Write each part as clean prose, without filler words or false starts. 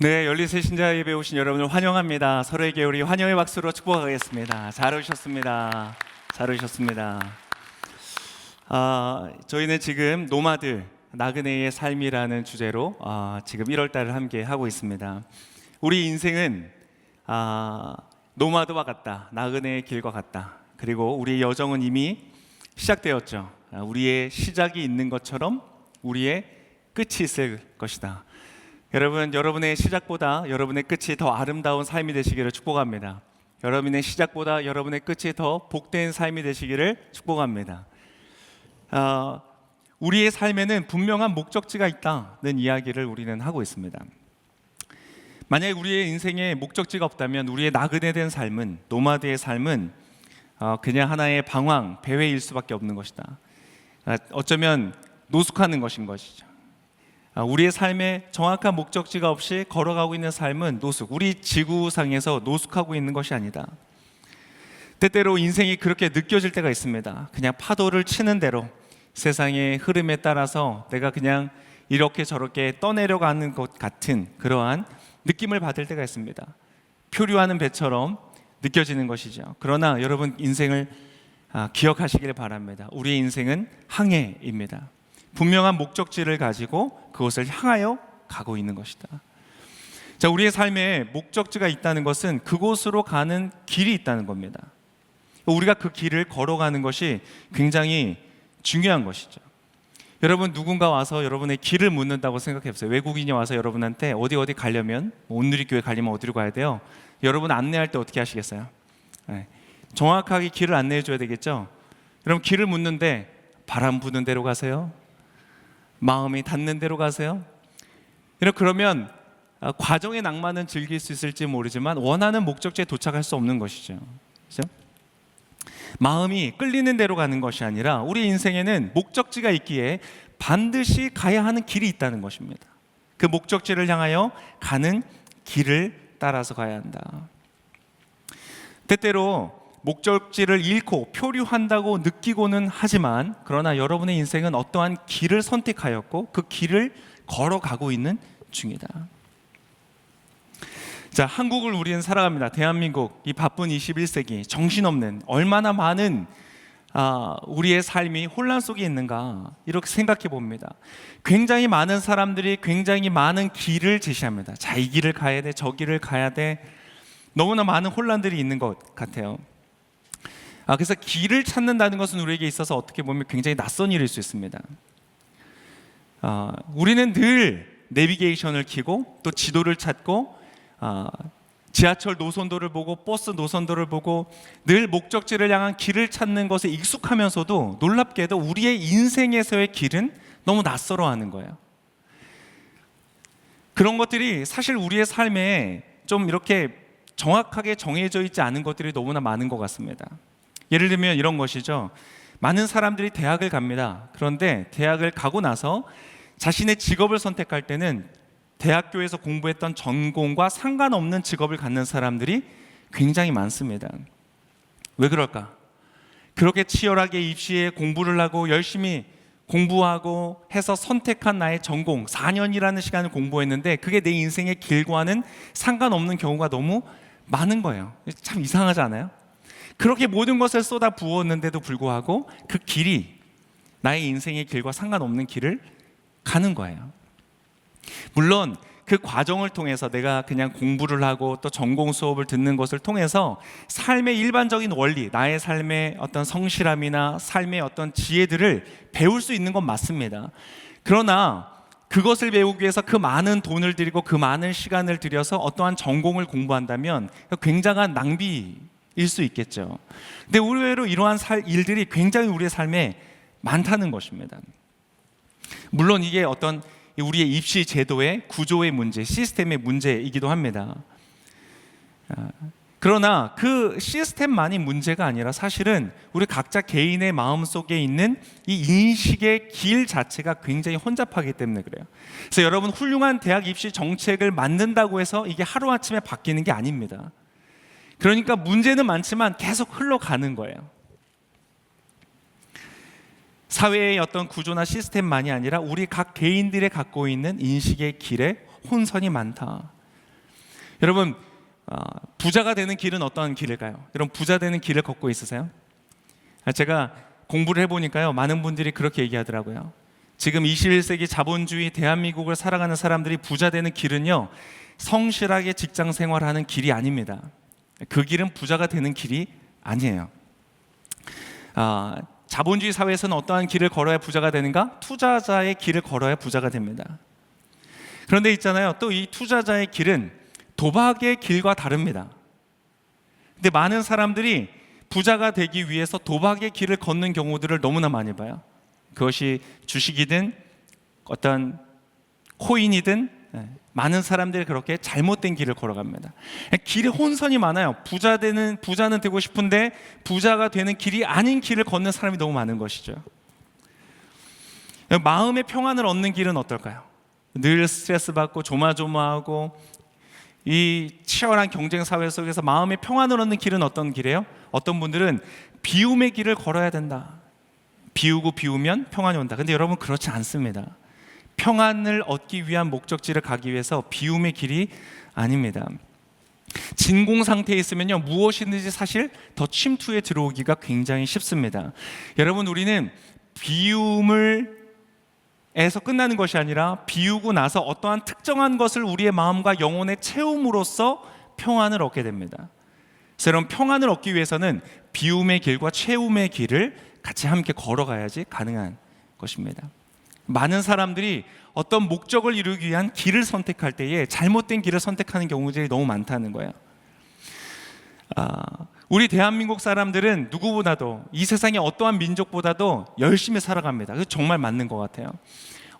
네, 열린새 신자 예배 오신 여러분을 환영합니다. 서로에게 우리 환영의 박수로 축복하겠습니다. 잘 오셨습니다. 잘 오셨습니다. 저희는 지금 노마드, 나그네의 삶이라는 주제로 지금 1월달을 함께 하고 있습니다. 우리 인생은 노마드와 같다, 나그네의 길과 같다. 그리고 우리의 여정은 이미 시작되었죠. 우리의 시작이 있는 것처럼 우리의 끝이 있을 것이다. 여러분, 여러분의 시작보다 여러분의 끝이 더 아름다운 삶이 되시기를 축복합니다. 여러분의 시작보다 여러분의 끝이 더 복된 삶이 되시기를 축복합니다. 우리의 삶에는 분명한 목적지가 있다는 이야기를 우리는 하고 있습니다. 만약에 우리의 인생에 목적지가 없다면 우리의 나그네된 삶은, 노마드의 삶은 그냥 하나의 방황, 배회일 수밖에 없는 것이다. 어쩌면 노숙하는 것인 것이죠. 우리의 삶에 정확한 목적지가 없이 걸어가고 있는 삶은 노숙, 우리 지구상에서 노숙하고 있는 것이 아니다. 때때로 인생이 그렇게 느껴질 때가 있습니다. 그냥 파도를 치는 대로 세상의 흐름에 따라서 내가 그냥 이렇게 저렇게 떠내려가는 것 같은 그러한 느낌을 받을 때가 있습니다. 표류하는 배처럼 느껴지는 것이죠. 그러나 여러분, 인생을 기억하시길 바랍니다. 우리의 인생은 항해입니다. 분명한 목적지를 가지고 그것을 향하여 가고 있는 것이다. 자, 우리의 삶에 목적지가 있다는 것은 그곳으로 가는 길이 있다는 겁니다. 우리가 그 길을 걸어가는 것이 굉장히 중요한 것이죠. 여러분, 누군가 와서 여러분의 길을 묻는다고 생각해보세요. 외국인이 와서 여러분한테 어디 가려면, 온누리교회 가려면 어디로 가야 돼요? 여러분 안내할 때 어떻게 하시겠어요? 정확하게 길을 안내해 줘야 되겠죠? 여러분, 길을 묻는데 바람 부는 대로 가세요? 마음이 닿는 대로 가세요? 그러면 과정의 낭만은 즐길 수 있을지 모르지만 원하는 목적지에 도착할 수 없는 것이죠. 그렇죠? 마음이 끌리는 대로 가는 것이 아니라 우리 인생에는 목적지가 있기에 반드시 가야 하는 길이 있다는 것입니다. 그 목적지를 향하여 가는 길을 따라서 가야 한다. 때때로 목적지를 잃고 표류한다고 느끼고는 하지만, 그러나 여러분의 인생은 어떠한 길을 선택하였고 그 길을 걸어가고 있는 중이다. 자, 한국을 우리는 살아갑니다. 대한민국, 이 바쁜 21세기, 정신없는, 얼마나 많은 우리의 삶이 혼란 속에 있는가, 이렇게 생각해 봅니다. 굉장히 많은 사람들이 굉장히 많은 길을 제시합니다. 자, 이 길을 가야 돼, 저 길을 가야 돼. 너무나 많은 혼란들이 있는 것 같아요. 그래서 길을 찾는다는 것은 우리에게 있어서 어떻게 보면 굉장히 낯선 일일 수 있습니다. 우리는 늘 내비게이션을 켜고 또 지도를 찾고 지하철 노선도를 보고 버스 노선도를 보고 늘 목적지를 향한 길을 찾는 것에 익숙하면서도 놀랍게도 우리의 인생에서의 길은 너무 낯설어하는 거예요. 그런 것들이 사실 우리의 삶에 좀 이렇게 정확하게 정해져 있지 않은 것들이 너무나 많은 것 같습니다. 예를 들면 이런 것이죠. 많은 사람들이 대학을 갑니다. 그런데 대학을 가고 나서 자신의 직업을 선택할 때는 대학교에서 공부했던 전공과 상관없는 직업을 갖는 사람들이 굉장히 많습니다. 왜 그럴까? 그렇게 치열하게 입시에 공부를 하고 열심히 공부하고 해서 선택한 나의 전공, 4년이라는 시간을 공부했는데 그게 내 인생의 길과는 상관없는 경우가 너무 많은 거예요. 참 이상하지 않아요? 그렇게 모든 것을 쏟아 부었는데도 불구하고 그 길이 나의 인생의 길과 상관없는 길을 가는 거예요. 물론 그 과정을 통해서 내가 그냥 공부를 하고 또 전공 수업을 듣는 것을 통해서 삶의 일반적인 원리, 나의 삶의 어떤 성실함이나 삶의 어떤 지혜들을 배울 수 있는 건 맞습니다. 그러나 그것을 배우기 위해서 그 많은 돈을 들이고 그 많은 시간을 들여서 어떠한 전공을 공부한다면 굉장한 낭비일 수 있겠죠. 근데 의외로 이러한 일들이 굉장히 우리의 삶에 많다는 것입니다. 물론 이게 어떤 우리의 입시 제도의 구조의 문제, 시스템의 문제이기도 합니다. 그러나 그 시스템만이 문제가 아니라 사실은 우리 각자 개인의 마음속에 있는 이 인식의 길 자체가 굉장히 혼잡하기 때문에 그래요. 그래서 여러분, 훌륭한 대학 입시 정책을 만든다고 해서 이게 하루아침에 바뀌는 게 아닙니다. 그러니까 문제는 많지만 계속 흘러가는 거예요. 사회의 어떤 구조나 시스템만이 아니라 우리 각 개인들이 갖고 있는 인식의 길에 혼선이 많다. 여러분, 부자가 되는 길은 어떤 길일까요? 여러분, 부자 되는 길을 걷고 있으세요? 제가 공부를 해보니까요, 많은 분들이 그렇게 얘기하더라고요. 지금 21세기 자본주의 대한민국을 살아가는 사람들이 부자 되는 길은요, 성실하게 직장 생활하는 길이 아닙니다. 그 길은 부자가 되는 길이 아니에요. 자본주의 사회에서는 어떠한 길을 걸어야 부자가 되는가? 투자자의 길을 걸어야 부자가 됩니다. 그런데 있잖아요, 또 이 투자자의 길은 도박의 길과 다릅니다. 근데 많은 사람들이 부자가 되기 위해서 도박의 길을 걷는 경우들을 너무나 많이 봐요. 그것이 주식이든 어떤 코인이든 많은 사람들이 그렇게 잘못된 길을 걸어갑니다. 길에 혼선이 많아요. 부자는 되고 싶은데 부자가 되는 길이 아닌 길을 걷는 사람이 너무 많은 것이죠. 마음의 평안을 얻는 길은 어떨까요? 늘 스트레스 받고 조마조마하고 이 치열한 경쟁 사회 속에서 마음의 평안을 얻는 길은 어떤 길이에요? 어떤 분들은 비움의 길을 걸어야 된다. 비우면 평안이 온다. 근데 여러분, 그렇지 않습니다. 평안을 얻기 위한 목적지를 가기 위해서 비움의 길이 아닙니다. 진공 상태에 있으면요, 무엇이든지 사실 더 침투에 들어오기가 굉장히 쉽습니다. 여러분, 우리는 비움을 에서 끝나는 것이 아니라 비우고 나서 어떠한 특정한 것을 우리의 마음과 영혼에 채움으로써 평안을 얻게 됩니다. 그래서 여러분, 평안을 얻기 위해서는 비움의 길과 채움의 길을 같이 함께 걸어가야지 가능한 것입니다. 많은 사람들이 어떤 목적을 이루기 위한 길을 선택할 때에 잘못된 길을 선택하는 경우들이 너무 많다는 거예요. 우리 대한민국 사람들은 누구보다도 이 세상의 어떠한 민족보다도 열심히 살아갑니다. 그래서 정말 맞는 것 같아요.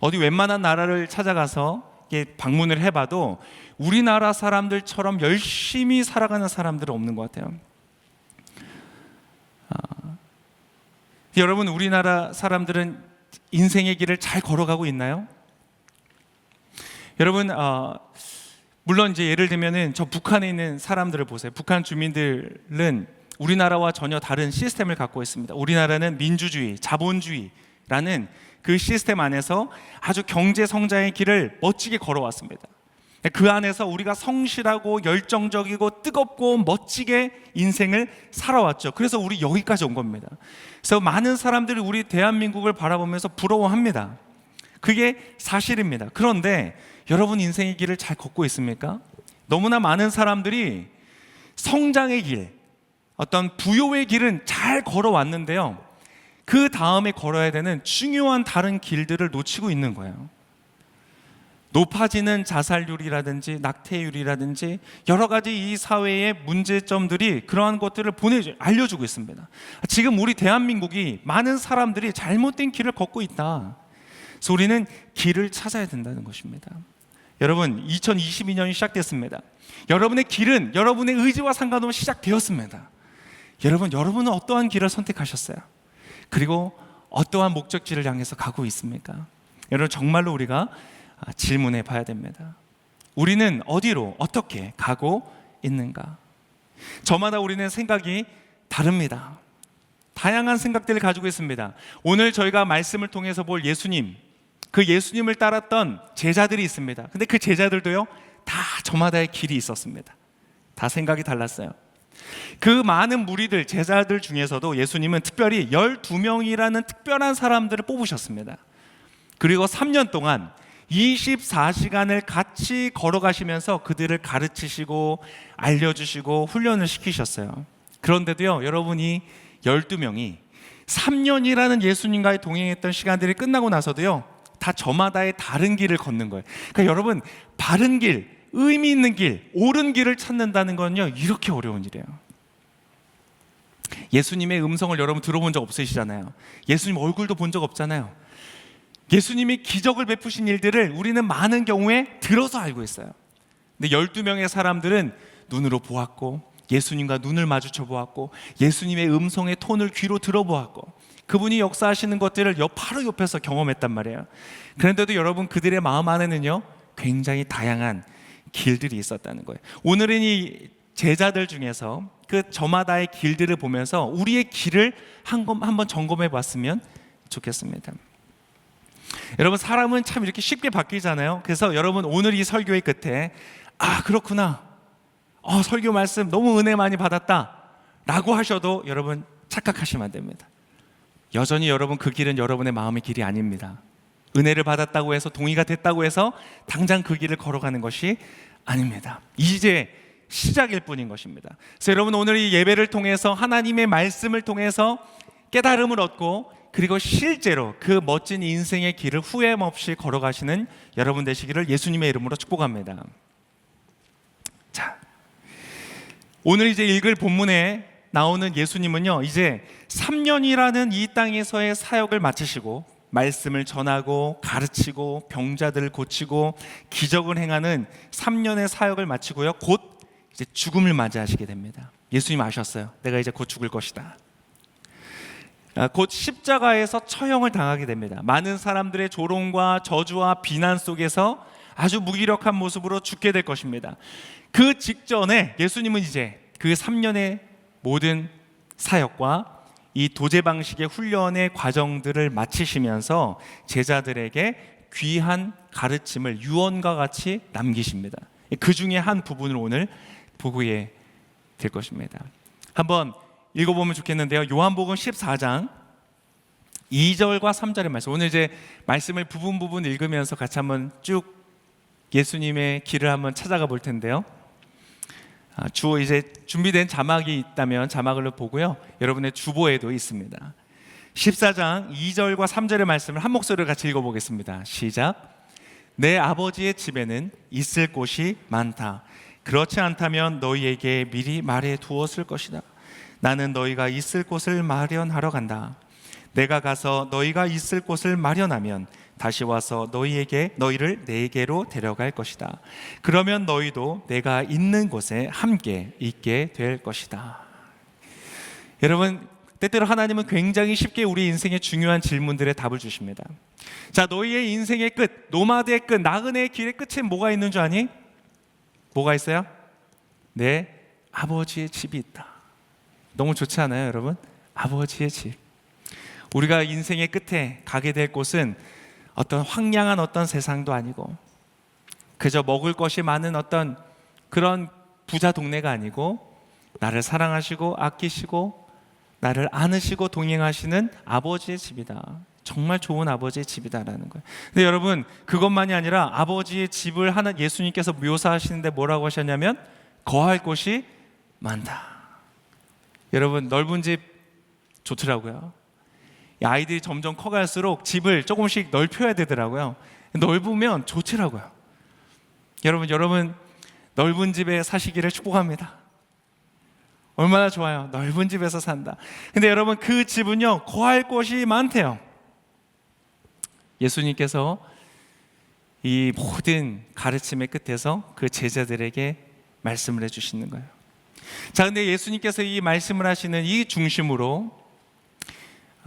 어디 웬만한 나라를 찾아가서 방문을 해봐도 우리나라 사람들처럼 열심히 살아가는 사람들은 없는 것 같아요. 여러분, 우리나라 사람들은 인생의 길을 잘 걸어가고 있나요? 여러분, 물론 이제 예를 들면은 저 북한에 있는 사람들을 보세요. 북한 주민들은 우리나라와 전혀 다른 시스템을 갖고 있습니다. 우리나라는 민주주의, 자본주의라는 그 시스템 안에서 아주 경제 성장의 길을 멋지게 걸어왔습니다. 그 안에서 우리가 성실하고 열정적이고 뜨겁고 멋지게 인생을 살아왔죠. 그래서 우리 여기까지 온 겁니다. 그래서 많은 사람들이 우리 대한민국을 바라보면서 부러워합니다. 그게 사실입니다. 그런데 여러분, 인생의 길을 잘 걷고 있습니까? 너무나 많은 사람들이 성장의 길, 어떤 부요의 길은 잘 걸어왔는데요, 그 다음에 걸어야 되는 중요한 다른 길들을 놓치고 있는 거예요. 높아지는 자살률이라든지 낙태율이라든지 여러 가지 이 사회의 문제점들이 그러한 것들을 알려주고 있습니다. 지금 우리 대한민국이 많은 사람들이 잘못된 길을 걷고 있다. 그래서 우리는 길을 찾아야 된다는 것입니다. 여러분, 2022년이 시작됐습니다. 여러분의 길은 여러분의 의지와 상관없이 시작되었습니다. 여러분은 어떠한 길을 선택하셨어요? 그리고 어떠한 목적지를 향해서 가고 있습니까? 여러분, 정말로 우리가 질문해 봐야 됩니다. 우리는 어디로 어떻게 가고 있는가? 저마다 우리는 생각이 다릅니다. 다양한 생각들을 가지고 있습니다. 오늘 저희가 말씀을 통해서 볼 예수님, 그 예수님을 따랐던 제자들이 있습니다. 근데 그 제자들도요, 다 저마다의 길이 있었습니다. 다 생각이 달랐어요. 그 많은 무리들, 제자들 중에서도 예수님은 특별히 12명이라는 특별한 사람들을 뽑으셨습니다. 그리고 3년 동안 24시간을 같이 걸어가시면서 그들을 가르치시고 알려주시고 훈련을 시키셨어요. 그런데도요, 여러분이 12명이 3년이라는 예수님과의 동행했던 시간들이 끝나고 나서도요, 다 저마다의 다른 길을 걷는 거예요. 그러니까 여러분, 바른 길, 의미 있는 길, 옳은 길을 찾는다는 건요, 이렇게 어려운 일이에요. 예수님의 음성을 여러분 들어본 적 없으시잖아요. 예수님 얼굴도 본 적 없잖아요. 예수님이 기적을 베푸신 일들을 우리는 많은 경우에 들어서 알고 있어요. 근데 12명의 사람들은 눈으로 보았고, 예수님과 눈을 마주쳐 보았고, 예수님의 음성의 톤을 귀로 들어보았고, 그분이 역사하시는 것들을 바로 옆에서 경험했단 말이에요. 그런데도 여러분, 그들의 마음 안에는요, 굉장히 다양한 길들이 있었다는 거예요. 오늘은 이 제자들 중에서 그 저마다의 길들을 보면서 우리의 길을 한번 점검해 봤으면 좋겠습니다. 여러분, 사람은 참 이렇게 쉽게 바뀌잖아요. 그래서 여러분, 오늘 이 설교의 끝에 그렇구나, 설교 말씀 너무 은혜 많이 받았다 라고 하셔도 여러분 착각하시면 안 됩니다. 여전히 여러분 그 길은 여러분의 마음의 길이 아닙니다. 은혜를 받았다고 해서 동의가 됐다고 해서 당장 그 길을 걸어가는 것이 아닙니다. 이제 시작일 뿐인 것입니다. 그래서 여러분 오늘 이 예배를 통해서 하나님의 말씀을 통해서 깨달음을 얻고 그리고 실제로 그 멋진 인생의 길을 후회 없이 걸어가시는 여러분 되시기를 예수님의 이름으로 축복합니다. 자, 오늘 이제 읽을 본문에 나오는 예수님은요, 이제 3년이라는 이 땅에서의 사역을 마치시고 말씀을 전하고 가르치고 병자들을 고치고 기적을 행하는 3년의 사역을 마치고요, 곧 이제 죽음을 맞이하시게 됩니다. 예수님 아셨어요. 내가 이제 곧 죽을 것이다. 곧 십자가에서 처형을 당하게 됩니다. 많은 사람들의 조롱과 저주와 비난 속에서 아주 무기력한 모습으로 죽게 될 것입니다. 그 직전에 예수님은 이제 그 3년의 모든 사역과 이 도제 방식의 훈련의 과정들을 마치시면서 제자들에게 귀한 가르침을 유언과 같이 남기십니다. 그 중에 한 부분을 오늘 보게 될 것입니다. 한번 읽어보면 좋겠는데요. 요한복음 14장 2절과 3절의 말씀. 오늘 이제 말씀을 부분 읽으면서 같이 한번 쭉 예수님의 길을 한번 찾아가 볼 텐데요. 주어 이제 준비된 자막이 있다면 자막을 보고요. 여러분의 주보에도 있습니다. 14장 2절과 3절의 말씀을 한 목소리로 같이 읽어보겠습니다. 시작. 내 아버지의 집에는 있을 곳이 많다. 그렇지 않다면 너희에게 미리 말해 두었을 것이다. 나는 너희가 있을 곳을 마련하러 간다. 내가 가서 너희가 있을 곳을 마련하면 다시 와서 너희를 내게로 데려갈 것이다. 그러면 너희도 내가 있는 곳에 함께 있게 될 것이다. 여러분, 때때로 하나님은 굉장히 쉽게 우리 인생의 중요한 질문들에 답을 주십니다. 자, 너희의 인생의 끝, 노마드의 끝, 나그네의 길의 끝에 뭐가 있는 줄 아니? 뭐가 있어요? 내 아버지의 집이 있다. 너무 좋지 않아요, 여러분? 아버지의 집. 우리가 인생의 끝에 가게 될 곳은 어떤 황량한 어떤 세상도 아니고 그저 먹을 것이 많은 어떤 그런 부자 동네가 아니고 나를 사랑하시고 아끼시고 나를 안으시고 동행하시는 아버지의 집이다. 정말 좋은 아버지의 집이다라는 거예요. 근데 여러분, 그것만이 아니라 아버지의 집을 예수님께서 묘사하시는데 뭐라고 하셨냐면 거할 곳이 많다. 여러분, 넓은 집 좋더라고요. 아이들이 점점 커갈수록 집을 조금씩 넓혀야 되더라고요. 넓으면 좋더라고요. 여러분 넓은 집에 사시기를 축복합니다. 얼마나 좋아요. 넓은 집에서 산다. 근데 여러분, 그 집은요, 거할 곳이 많대요. 예수님께서 이 모든 가르침의 끝에서 그 제자들에게 말씀을 해주시는 거예요. 자, 근데 예수님께서 이 말씀을 하시는 이 중심으로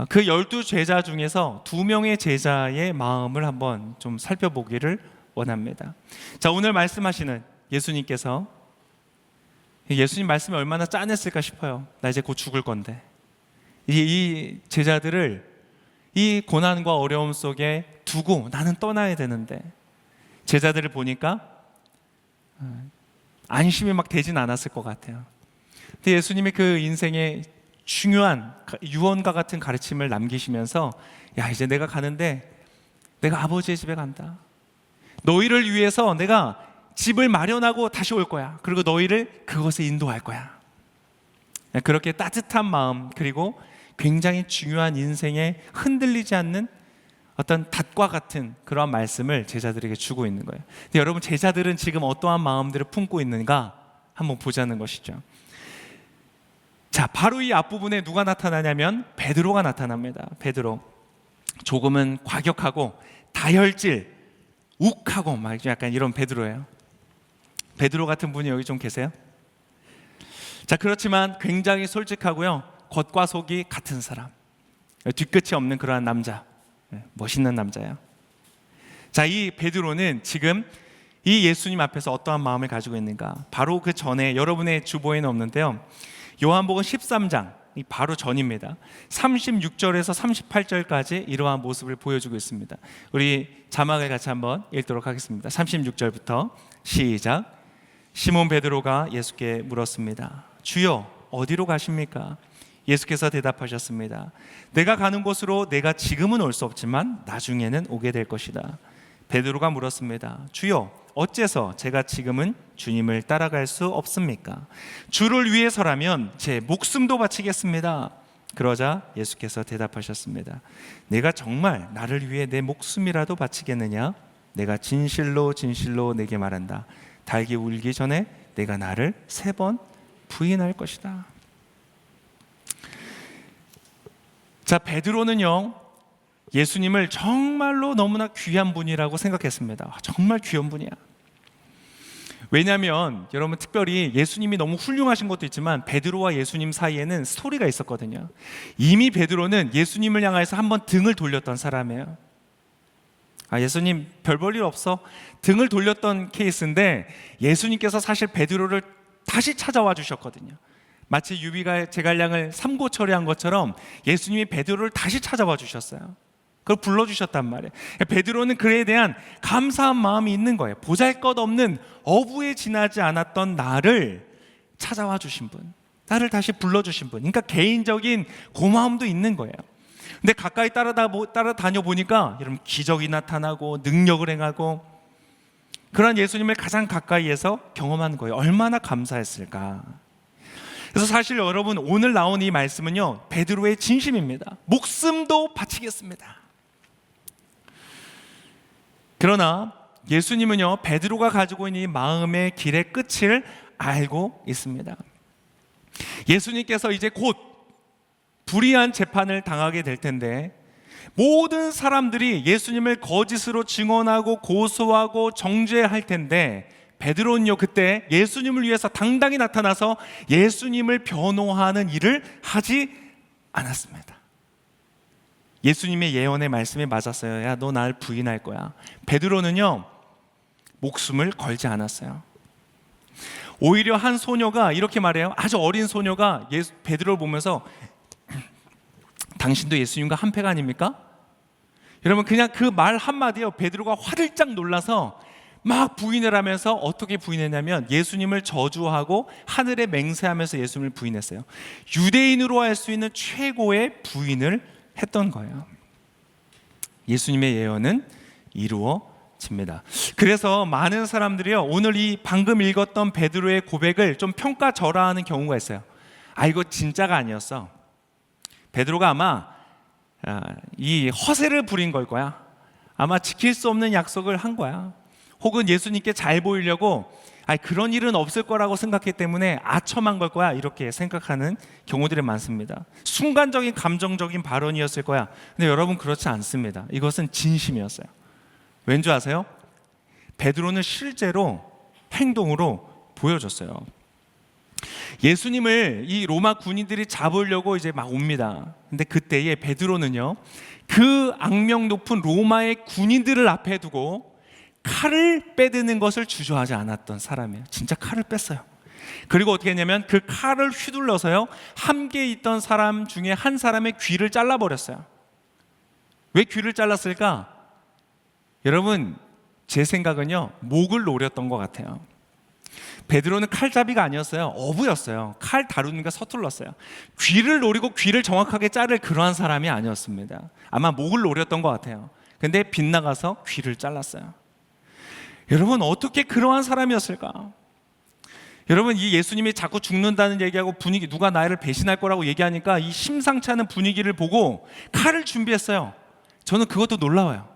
그 12 제자 중에서 2명의 제자의 마음을 한번 좀 살펴보기를 원합니다. 자, 오늘 말씀하시는 예수님께서, 예수님 말씀이 얼마나 짠했을까 싶어요. 나 이제 곧 죽을 건데 이 제자들을 이 고난과 어려움 속에 두고 나는 떠나야 되는데, 제자들을 보니까 안심이 막 되진 않았을 것 같아요. 근데 예수님이 그 인생의 중요한 유언과 같은 가르침을 남기시면서, 야, 이제 내가 가는데 내가 아버지의 집에 간다. 너희를 위해서 내가 집을 마련하고 다시 올 거야. 그리고 너희를 그곳에 인도할 거야. 그렇게 따뜻한 마음, 그리고 굉장히 중요한 인생에 흔들리지 않는 어떤 닷과 같은 그러한 말씀을 제자들에게 주고 있는 거예요. 근데 여러분, 제자들은 지금 어떠한 마음들을 품고 있는가 한번 보자는 것이죠. 자, 바로 이 앞부분에 누가 나타나냐면 베드로가 나타납니다. 베드로. 조금은 과격하고 다혈질, 욱하고 막 약간 이런 베드로예요. 베드로 같은 분이 여기 좀 계세요? 자, 그렇지만 굉장히 솔직하고요, 겉과 속이 같은 사람, 뒤끝이 없는 그러한 남자, 멋있는 남자예요. 자, 이 베드로는 지금 이 예수님 앞에서 어떠한 마음을 가지고 있는가? 바로 그 전에, 여러분의 주보에는 없는데요, 요한복음 13장 바로 전입니다. 36절에서 38절까지 이러한 모습을 보여주고 있습니다. 우리 자막을 같이 한번 읽도록 하겠습니다. 36절부터 시작. 시몬 베드로가 예수께 물었습니다. 주여, 어디로 가십니까? 예수께서 대답하셨습니다. 내가 가는 곳으로 내가 지금은 올 수 없지만 나중에는 오게 될 것이다. 베드로가 물었습니다. 주여, 어째서 제가 지금은 주님을 따라갈 수 없습니까? 주를 위해서라면 제 목숨도 바치겠습니다. 그러자 예수께서 대답하셨습니다. 내가 정말 나를 위해 내 목숨이라도 바치겠느냐? 내가 진실로 진실로 내게 말한다. 닭이 울기 전에 내가 나를 3번 부인할 것이다. 자, 베드로는요, 예수님을 정말로 너무나 귀한 분이라고 생각했습니다. 정말 귀한 분이야. 왜냐하면 여러분, 특별히 예수님이 너무 훌륭하신 것도 있지만 베드로와 예수님 사이에는 스토리가 있었거든요. 이미 베드로는 예수님을 향해서 한번 등을 돌렸던 사람이에요. 예수님 별 볼 일 없어, 등을 돌렸던 케이스인데 예수님께서 사실 베드로를 다시 찾아와 주셨거든요. 마치 유비가 제갈량을 삼고 처리한 것처럼 예수님이 베드로를 다시 찾아와 주셨어요. 그걸 불러주셨단 말이에요. 베드로는 그에 대한 감사한 마음이 있는 거예요. 보잘것없는 어부에 지나지 않았던 나를 찾아와 주신 분, 나를 다시 불러주신 분, 그러니까 개인적인 고마움도 있는 거예요. 근데 가까이 따라다녀 보니까 여러분, 기적이 나타나고 능력을 행하고 그런 예수님을 가장 가까이에서 경험한 거예요. 얼마나 감사했을까. 그래서 사실 여러분, 오늘 나온 이 말씀은요, 베드로의 진심입니다. 목숨도 바치겠습니다. 그러나 예수님은요, 베드로가 가지고 있는 이 마음의 길의 끝을 알고 있습니다. 예수님께서 이제 곧 불의한 재판을 당하게 될 텐데, 모든 사람들이 예수님을 거짓으로 증언하고 고소하고 정죄할 텐데, 베드로는요, 그때 예수님을 위해서 당당히 나타나서 예수님을 변호하는 일을 하지 않았습니다. 예수님의 예언의 말씀이 맞았어요. 야, 너 날 부인할 거야. 베드로는요, 목숨을 걸지 않았어요. 오히려 한 소녀가 이렇게 말해요. 아주 어린 소녀가 베드로를 보면서 당신도 예수님과 한패가 아닙니까? 여러분, 그냥 그 말 한마디요, 베드로가 화들짝 놀라서 막 부인을 하면서 어떻게 부인했냐면 예수님을 저주하고 하늘에 맹세하면서 예수님을 부인했어요. 유대인으로 할 수 있는 최고의 부인을 했던 거예요. 예수님의 예언은 이루어집니다. 그래서 많은 사람들이요, 오늘 이 방금 읽었던 베드로의 고백을 좀 평가절하하는 경우가 있어요. 이거 진짜가 아니었어. 베드로가 아마 이 허세를 부린 걸 거야. 아마 지킬 수 없는 약속을 한 거야. 혹은 예수님께 잘 보이려고 그런 일은 없을 거라고 생각했기 때문에 아첨한 걸 거야, 이렇게 생각하는 경우들이 많습니다. 순간적인 감정적인 발언이었을 거야. 근데 여러분, 그렇지 않습니다. 이것은 진심이었어요. 왠지 아세요? 베드로는 실제로 행동으로 보여줬어요. 예수님을 이 로마 군인들이 잡으려고 이제 막 옵니다. 근데 그때에 베드로는요, 그 악명 높은 로마의 군인들을 앞에 두고 칼을 빼드는 것을 주저하지 않았던 사람이에요. 진짜 칼을 뺐어요. 그리고 어떻게 했냐면 그 칼을 휘둘러서요, 함께 있던 사람 중에 한 사람의 귀를 잘라버렸어요. 왜 귀를 잘랐을까? 여러분, 제 생각은요, 목을 노렸던 것 같아요. 베드로는 칼잡이가 아니었어요. 어부였어요. 칼 다루니까 서툴렀어요. 귀를 노리고 귀를 정확하게 자를 그러한 사람이 아니었습니다. 아마 목을 노렸던 것 같아요. 근데 빗나가서 귀를 잘랐어요. 여러분, 어떻게 그러한 사람이었을까? 여러분, 이 예수님이 자꾸 죽는다는 얘기하고 분위기, 누가 나를 배신할 거라고 얘기하니까 이 심상치 않은 분위기를 보고 칼을 준비했어요. 저는 그것도 놀라워요.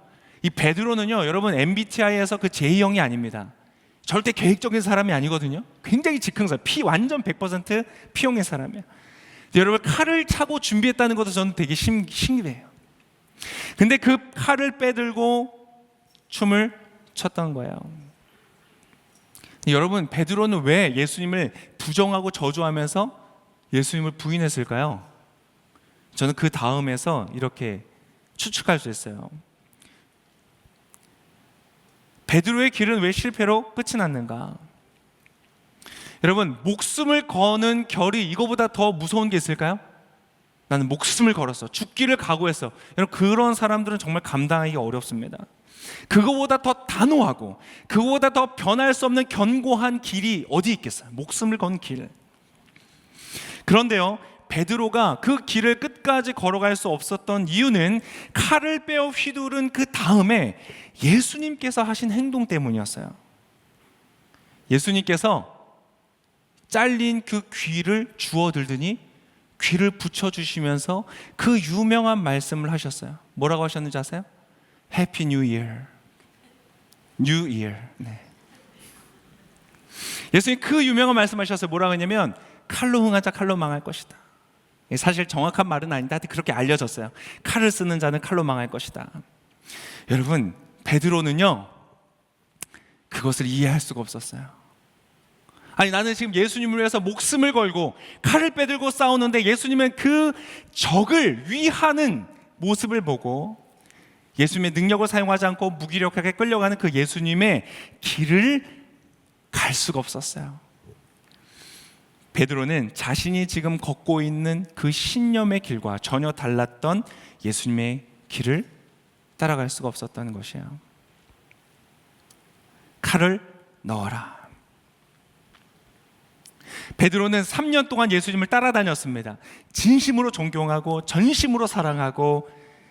이 베드로는요, 여러분, MBTI에서 그 J형이 아닙니다. 절대 계획적인 사람이 아니거든요. 굉장히 즉흥 사람, 완전 100% P형의 사람이에요. 여러분, 칼을 차고 준비했다는 것도 저는 되게 신기해요. 근데 그 칼을 빼들고 춤을 췄던 거예요. 여러분, 베드로는 왜 예수님을 부정하고 저주하면서 예수님을 부인했을까요? 저는 그 다음에서 이렇게 추측할 수 있어요. 베드로의 길은 왜 실패로 끝이 났는가? 여러분, 목숨을 거는 결이 이거보다 더 무서운 게 있을까요? 나는 목숨을 걸었어, 죽기를 각오했어. 여러분, 그런 사람들은 정말 감당하기 어렵습니다. 그거보다 더 단호하고 그거보다 더 변할 수 없는 견고한 길이 어디 있겠어요? 목숨을 건 길. 그런데요, 베드로가 그 길을 끝까지 걸어갈 수 없었던 이유는 칼을 빼어 휘두른 그 다음에 예수님께서 하신 행동 때문이었어요. 예수님께서 잘린 그 귀를 주워들더니 귀를 붙여주시면서 그 유명한 말씀을 하셨어요. 뭐라고 하셨는지 아세요? Happy New Year. New Year. 네. 예수님 그 유명한 말씀하셨어요. 뭐라고 했냐면 칼로 흥하자 칼로 망할 것이다. 사실 정확한 말은 아닌데 하여튼 그렇게 알려졌어요. 칼을 쓰는 자는 칼로 망할 것이다. 여러분, 베드로는요 그것을 이해할 수가 없었어요. 아니, 나는 지금 예수님을 위해서 목숨을 걸고 칼을 빼들고 싸우는데 예수님은 그 적을 위하는 모습을 보고 예수님의 능력을 사용하지 않고 무기력하게 끌려가는 그 예수님의 길을 갈 수가 없었어요. 베드로는 자신이 지금 걷고 있는 그 신념의 길과 전혀 달랐던 예수님의 길을 따라갈 수가 없었다는 것이에요. 칼을 넣어라. 베드로는 3년 동안 예수님을 따라다녔습니다. 진심으로 존경하고 전심으로 사랑하고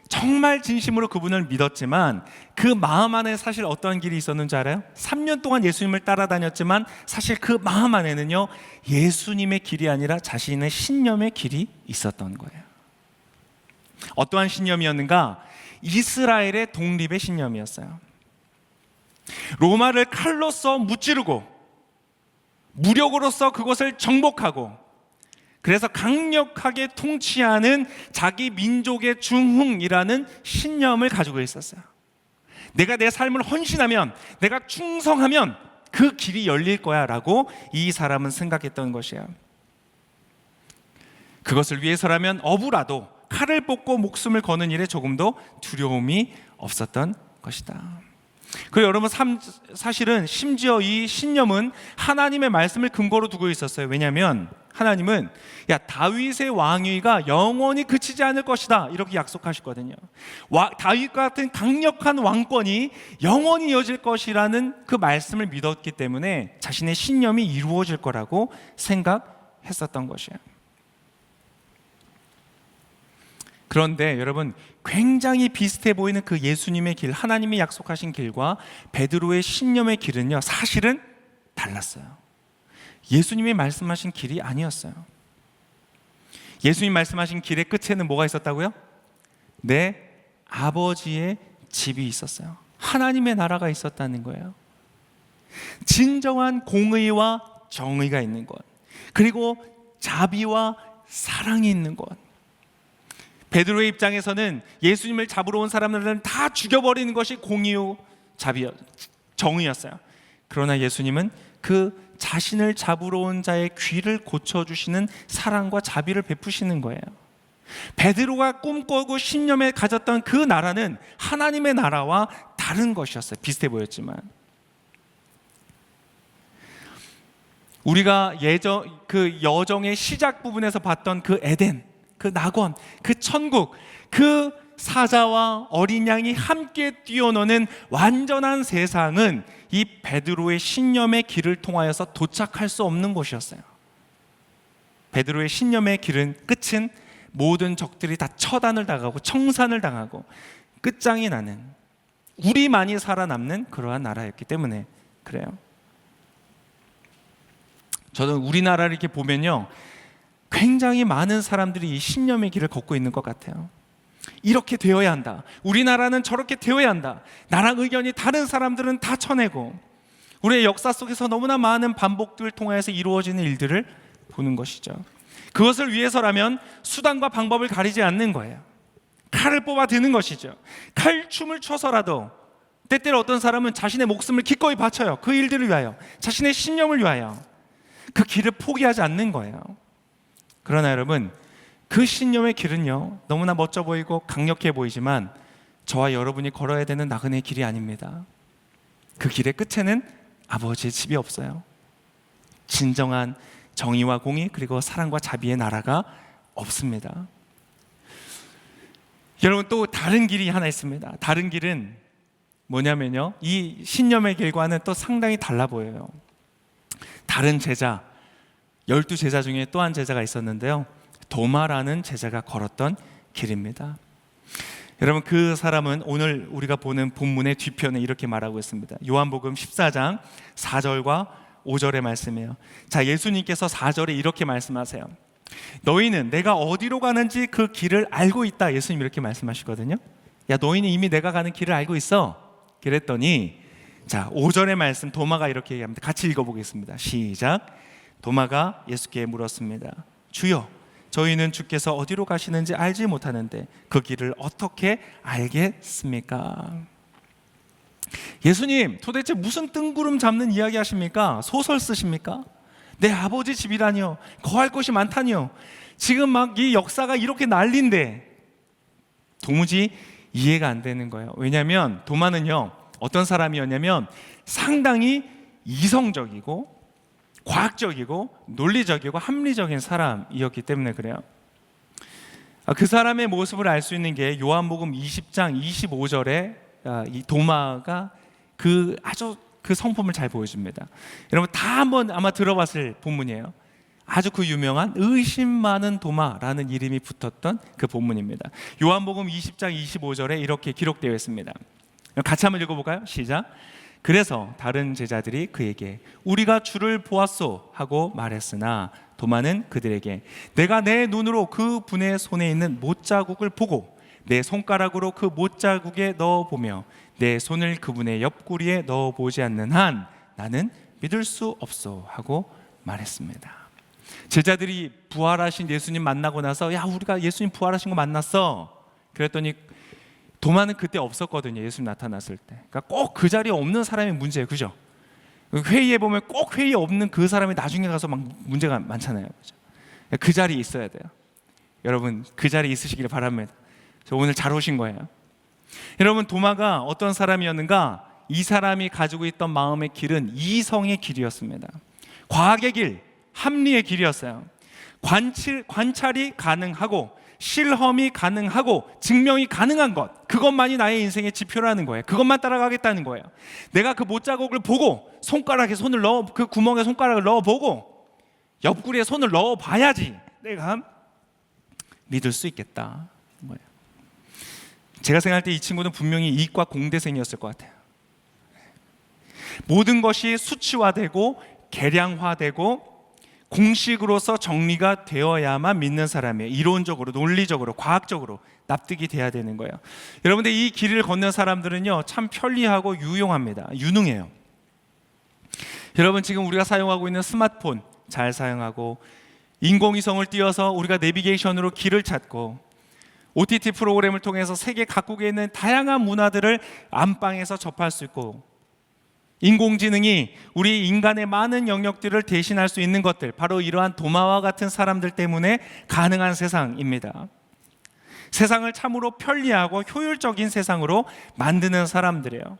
정말 진심으로 그분을 믿었지만 그 마음 안에 사실 어떤 길이 있었는지 알아요? 3년 동안 예수님을 따라다녔지만 사실 그 마음 안에는요 예수님의 길이 아니라 자신의 신념의 길이 있었던 거예요. 어떠한 신념이었는가? 이스라엘의 독립의 신념이었어요. 로마를 칼로써 무찌르고 무력으로서 그것을 정복하고 그래서 강력하게 통치하는 자기 민족의 중흥이라는 신념을 가지고 있었어요. 내가 내 삶을 헌신하면, 내가 충성하면 그 길이 열릴 거야 라고 이 사람은 생각했던 것이에요. 그것을 위해서라면 어부라도 칼을 뽑고 목숨을 거는 일에 조금도 두려움이 없었던 것이다. 그리고 여러분, 사실은 심지어 이 신념은 하나님의 말씀을 근거로 두고 있었어요. 왜냐하면 하나님은 다윗의 왕위가 영원히 그치지 않을 것이다 이렇게 약속하셨거든요. 다윗과 같은 강력한 왕권이 영원히 이어질 것이라는 그 말씀을 믿었기 때문에 자신의 신념이 이루어질 거라고 생각했었던 것이에요. 그런데 여러분, 굉장히 비슷해 보이는 그 예수님의 길, 하나님이 약속하신 길과 베드로의 신념의 길은요 사실은 달랐어요. 예수님이 말씀하신 길이 아니었어요. 예수님 말씀하신 길의 끝에는 뭐가 있었다고요? 내 아버지의 집이 있었어요. 하나님의 나라가 있었다는 거예요. 진정한 공의와 정의가 있는 것, 그리고 자비와 사랑이 있는 것. 베드로의 입장에서는 예수님을 잡으러 온 사람들은 다 죽여버리는 것이 공의요 정의였어요. 그러나 예수님은 그 자신을 잡으러 온 자의 귀를 고쳐주시는 사랑과 자비를 베푸시는 거예요. 베드로가 꿈꾸고 신념에 가졌던 그 나라는 하나님의 나라와 다른 것이었어요. 비슷해 보였지만 우리가 그 여정의 시작 부분에서 봤던 그 에덴, 그 낙원, 그 천국, 그 사자와 어린 양이 함께 뛰어노는 완전한 세상은 이 베드로의 신념의 길을 통하여서 도착할 수 없는 곳이었어요. 베드로의 신념의 길은 끝은 모든 적들이 다 처단을 당하고 청산을 당하고 끝장이 나는, 우리만이 살아남는 그러한 나라였기 때문에 그래요. 저는 우리나라를 이렇게 보면요 굉장히 많은 사람들이 이 신념의 길을 걷고 있는 것 같아요. 이렇게 되어야 한다, 우리나라는 저렇게 되어야 한다, 나랑 의견이 다른 사람들은 다 쳐내고, 우리의 역사 속에서 너무나 많은 반복들을 통해서 이루어지는 일들을 보는 것이죠. 그것을 위해서라면 수단과 방법을 가리지 않는 거예요. 칼을 뽑아 드는 것이죠. 칼춤을 춰서라도 때때로 어떤 사람은 자신의 목숨을 기꺼이 바쳐요. 그 일들을 위하여, 자신의 신념을 위하여 그 길을 포기하지 않는 거예요. 그러나 여러분, 그 신념의 길은요 너무나 멋져 보이고 강력해 보이지만 저와 여러분이 걸어야 되는 나그네의 길이 아닙니다. 그 길의 끝에는 아버지의 집이 없어요. 진정한 정의와 공의 그리고 사랑과 자비의 나라가 없습니다. 여러분, 또 다른 길이 하나 있습니다. 다른 길은 뭐냐면요, 이 신념의 길과는 또 상당히 달라 보여요. 다른 제자, 12제자 중에 또 한 제자가 있었는데요, 도마라는 제자가 걸었던 길입니다. 여러분, 그 사람은 오늘 우리가 보는 본문의 뒤편에 이렇게 말하고 있습니다. 요한복음 14장 4절과 5절의 말씀이에요. 자, 예수님께서 4절에 이렇게 말씀하세요. 너희는 내가 어디로 가는지 그 길을 알고 있다. 예수님 이렇게 말씀하시거든요. 야, 너희는 이미 내가 가는 길을 알고 있어. 그랬더니 자, 5절의 말씀 도마가 이렇게 얘기합니다. 같이 읽어보겠습니다. 시작. 도마가 예수께 물었습니다. 주여, 저희는 주께서 어디로 가시는지 알지 못하는데 그 길을 어떻게 알겠습니까? 예수님, 도대체 무슨 뜬구름 잡는 이야기 하십니까? 소설 쓰십니까? 내 아버지 집이라니요, 거할 곳이 많다니요, 지금 막 이 역사가 이렇게 난리인데. 도무지 이해가 안 되는 거예요. 왜냐하면 도마는요, 어떤 사람이었냐면 상당히 이성적이고 과학적이고 논리적이고 합리적인 사람이었기 때문에 그래요. 그 사람의 모습을 알 수 있는 게 요한복음 20장 25절에 이 도마가 아주 그 성품을 잘 보여줍니다. 여러분 다 한번 아마 들어봤을 본문이에요. 아주 그 유명한 의심 많은 도마라는 이름이 붙었던 그 본문입니다. 요한복음 20장 25절에 이렇게 기록되어 있습니다. 같이 한번 읽어볼까요? 시작. 그래서 다른 제자들이 그에게 우리가 주를 보았소 하고 말했으나 도마는 그들에게 내가 내 눈으로 그 분의 손에 있는 못자국을 보고 내 손가락으로 그 못자국에 넣어보며 내 손을 그분의 옆구리에 넣어보지 않는 한 나는 믿을 수 없소 하고 말했습니다. 제자들이 부활하신 예수님 만나고 나서 야, 우리가 예수님 부활하신 거 만났어. 그랬더니 도마는 그때 없었거든요. 예수님 나타났을 때. 그러니까 꼭 그 자리에 없는 사람이 문제예요. 그죠? 회의에 보면 꼭 회의에 없는 그 사람이 나중에 가서 막 문제가 많잖아요. 그죠? 그 자리에 있어야 돼요. 여러분 그 자리에 있으시기를 바랍니다. 저 오늘 잘 오신 거예요. 여러분 도마가 어떤 사람이었는가? 이 사람이 가지고 있던 마음의 길은 이성의 길이었습니다. 과학의 길, 합리의 길이었어요. 관찰이 가능하고 실험이 가능하고 증명이 가능한 것, 그것만이 나의 인생의 지표라는 거예요. 그것만 따라가겠다는 거예요. 내가 그 못자국을 보고 손가락에 손을 넣어, 그 구멍에 손가락을 넣어보고 옆구리에 손을 넣어봐야지 내가 믿을 수 있겠다. 뭐예요? 제가 생각할 때 이 친구는 분명히 이과 공대생이었을 것 같아요. 모든 것이 수치화되고 계량화되고 공식으로서 정리가 되어야만 믿는 사람이에요. 이론적으로, 논리적으로, 과학적으로 납득이 돼야 되는 거예요. 여러분들 이 길을 걷는 사람들은요 참 편리하고 유용합니다. 유능해요. 여러분 지금 우리가 사용하고 있는 스마트폰 잘 사용하고 인공위성을 띄워서 우리가 내비게이션으로 길을 찾고 OTT 프로그램을 통해서 세계 각국에 있는 다양한 문화들을 안방에서 접할 수 있고 인공지능이 우리 인간의 많은 영역들을 대신할 수 있는 것들, 바로 이러한 도마와 같은 사람들 때문에 가능한 세상입니다. 세상을 참으로 편리하고 효율적인 세상으로 만드는 사람들이에요.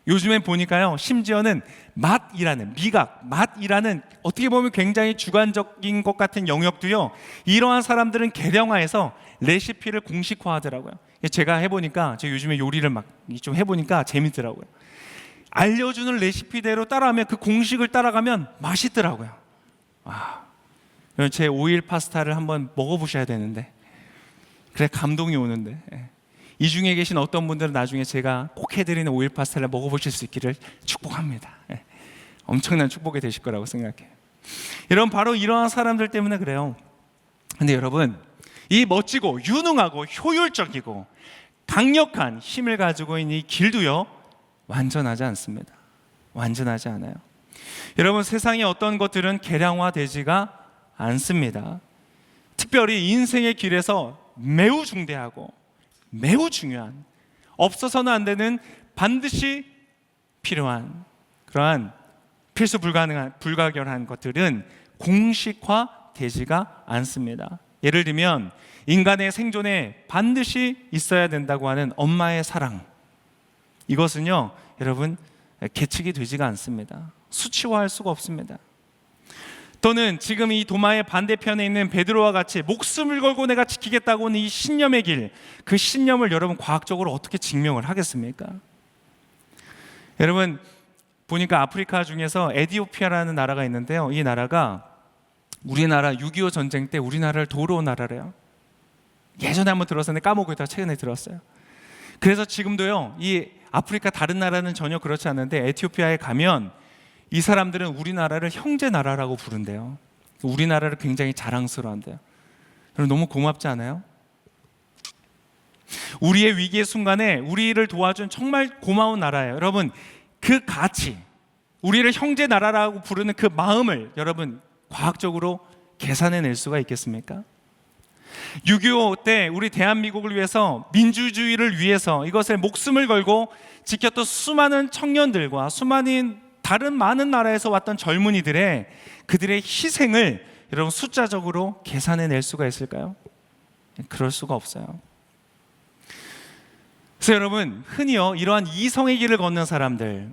요즘에 보니까요 심지어는 맛이라는, 미각, 맛이라는 어떻게 보면 굉장히 주관적인 것 같은 영역도요 이러한 사람들은 계량화해서 레시피를 공식화하더라고요. 제가 해보니까, 제가 요즘에 요리를 막 좀 해보니까 재밌더라고요. 알려주는 레시피대로 따라하면, 그 공식을 따라가면 맛있더라고요. 제 오일 파스타를 한번 먹어보셔야 되는데, 그래 감동이 오는데, 이 중에 계신 어떤 분들은 나중에 제가 꼭 해드리는 오일 파스타를 먹어보실 수 있기를 축복합니다. 엄청난 축복이 되실 거라고 생각해요. 여러분 바로 이러한 사람들 때문에 그래요. 근데 여러분 이 멋지고 유능하고 효율적이고 강력한 힘을 가지고 있는 이 길도요 완전하지 않습니다. 완전하지 않아요. 여러분 세상의 어떤 것들은 계량화되지가 않습니다. 특별히 인생의 길에서 매우 중대하고 매우 중요한, 없어서는 안 되는, 반드시 필요한 그러한 필수 불가결한 것들은 공식화되지가 않습니다. 예를 들면 인간의 생존에 반드시 있어야 된다고 하는 엄마의 사랑, 이것은요 여러분 계측이 되지가 않습니다. 수치화할 수가 없습니다. 또는 지금 이 도마의 반대편에 있는 베드로와 같이 목숨을 걸고 내가 지키겠다고 하는 이 신념의 길, 그 신념을 여러분 과학적으로 어떻게 증명을 하겠습니까? 여러분 보니까 아프리카 중에서 에티오피아라는 나라가 있는데요. 이 나라가 우리나라 6.25 전쟁 때 우리나라를 도우러 온 나라래요. 예전에 한번 들었었는데 까먹고 있다가 최근에 들었어요. 그래서 지금도요, 이 아프리카 다른 나라는 전혀 그렇지 않은데 에티오피아에 가면 이 사람들은 우리나라를 형제 나라라고 부른대요. 우리나라를 굉장히 자랑스러워한대요. 여러분 너무 고맙지 않아요? 우리의 위기의 순간에 우리를 도와준 정말 고마운 나라예요. 여러분 그 가치, 우리를 형제 나라라고 부르는 그 마음을 여러분 과학적으로 계산해낼 수가 있겠습니까? 6.25 때 우리 대한민국을 위해서, 민주주의를 위해서 이것에 목숨을 걸고 지켰던 수많은 청년들과 수많은 다른 많은 나라에서 왔던 젊은이들의 그들의 희생을 여러분 숫자적으로 계산해낼 수가 있을까요? 그럴 수가 없어요. 그래서 여러분 흔히요 이러한 이성의 길을 걷는 사람들,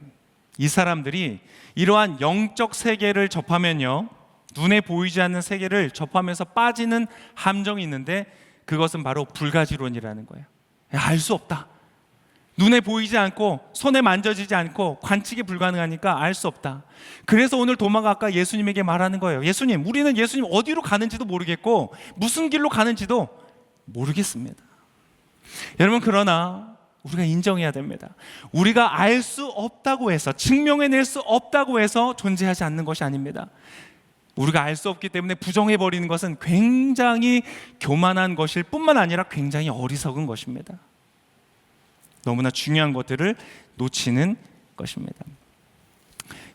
이 사람들이 이러한 영적 세계를 접하면요, 눈에 보이지 않는 세계를 접하면서 빠지는 함정이 있는데 그것은 바로 불가지론이라는 거예요. 알 수 없다. 눈에 보이지 않고 손에 만져지지 않고 관측이 불가능하니까 알 수 없다. 그래서 오늘 도마가 아까 예수님에게 말하는 거예요. 예수님, 우리는 예수님 어디로 가는지도 모르겠고 무슨 길로 가는지도 모르겠습니다. 여러분 그러나 우리가 인정해야 됩니다. 우리가 알 수 없다고 해서, 증명해낼 수 없다고 해서 존재하지 않는 것이 아닙니다. 우리가 알 수 없기 때문에 부정해버리는 것은 굉장히 교만한 것일 뿐만 아니라 굉장히 어리석은 것입니다. 너무나 중요한 것들을 놓치는 것입니다.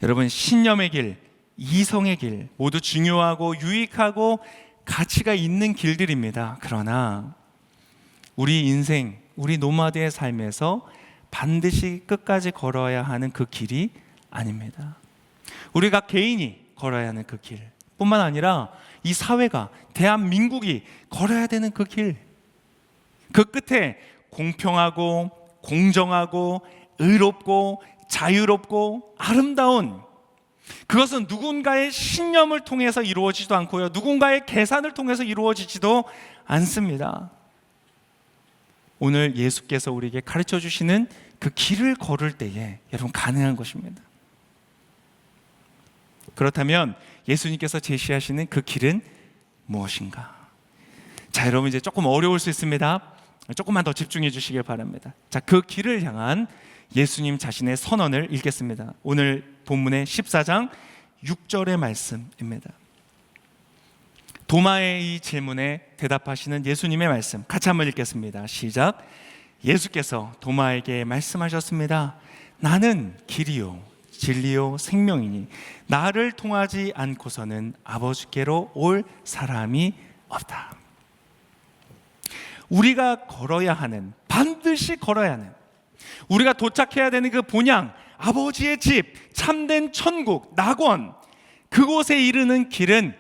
여러분 신념의 길, 이성의 길 모두 중요하고 유익하고 가치가 있는 길들입니다. 그러나 우리 인생, 우리 노마드의 삶에서 반드시 끝까지 걸어야 하는 그 길이 아닙니다. 우리가 개인이 걸어야 하는 그 길 뿐만 아니라 이 사회가, 대한민국이 걸어야 되는 그 길, 그 끝에 공평하고 공정하고 의롭고 자유롭고 아름다운, 그것은 누군가의 신념을 통해서 이루어지지도 않고요, 누군가의 계산을 통해서 이루어지지도 않습니다. 오늘 예수께서 우리에게 가르쳐 주시는 그 길을 걸을 때에 여러분 가능한 것입니다. 그렇다면 예수님께서 제시하시는 그 길은 무엇인가? 자, 여러분 이제 조금 어려울 수 있습니다. 조금만 더 집중해 주시길 바랍니다. 자, 그 길을 향한 예수님 자신의 선언을 읽겠습니다. 오늘 본문의 14장 6절의 말씀입니다. 도마의 이 질문에 대답하시는 예수님의 말씀 같이 한번 읽겠습니다. 시작. 예수께서 도마에게 말씀하셨습니다. 나는 길이요 진리요 생명이니 나를 통하지 않고서는 아버지께로 올 사람이 없다. 우리가 걸어야 하는, 반드시 걸어야 하는, 우리가 도착해야 되는 그 본향, 아버지의 집, 참된 천국, 낙원, 그곳에 이르는 길은